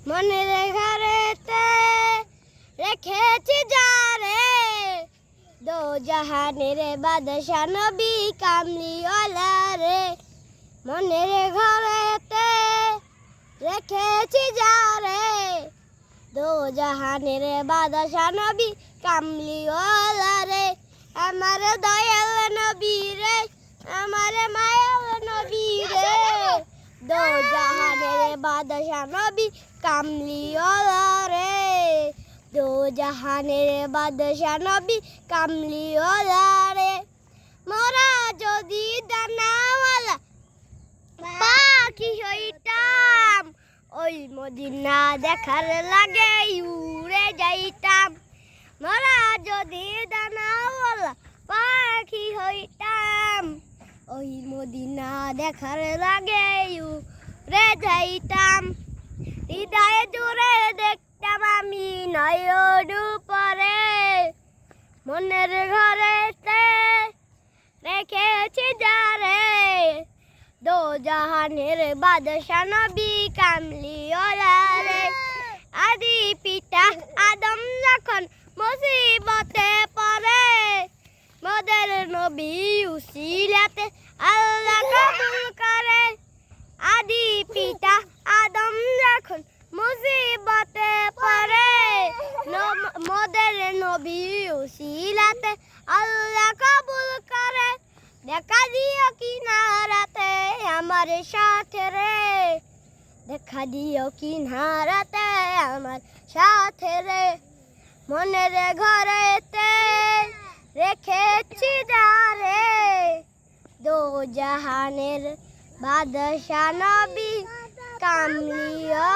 মনের ঘরেতে রেখেছি যারে দো জাহানের বাদশা নবী কামলিওয়ালা রে মনের ঘরেতে রেখেছি যারে দো জাহানের বাদশা নবী কামলিওয়ালা রে আমার দয়াল নবী রে আমার মায়াল নবী রে দো জাহানের বাদশা নবী কামলিওয়ালা রে দো জাহানের বাদশা নবী কামলিওয়ালা রে মোরা যদি দানাওয়ালা পাখি হইতাম ওই মদিনা দেখার লাগে উড়ে যাইতাম মোরা যদি দানাওয়ালা পাখি হইতাম ওই মদিনা দেখার লাগে উড়ে যাইতাম হৃদয় জুড়ে দেখতাম আমি নয়ন পরে মনের ঘরেতে রেখেছি যারে দো জাহানের বাদশা নবী কামলিওয়ালা রে আদি পিতা আদম যখন মুসিবতে পড়ে মোদের নবী উসিলাতে আল্লাহ কবুল করে আদি পিতা আদম যখন মুসিবতে পড়ে মোদের নবী উসিলাতে আল্লাহ কবুল করে দেখা দিও কিনারাতে আমার সাথে রে দেখা দিও কিনারাতে আমার সাথে রে মনের ঘরেতে রেখেছি যারে দো জাহানের বাদশা নবী কামলিওয়ালা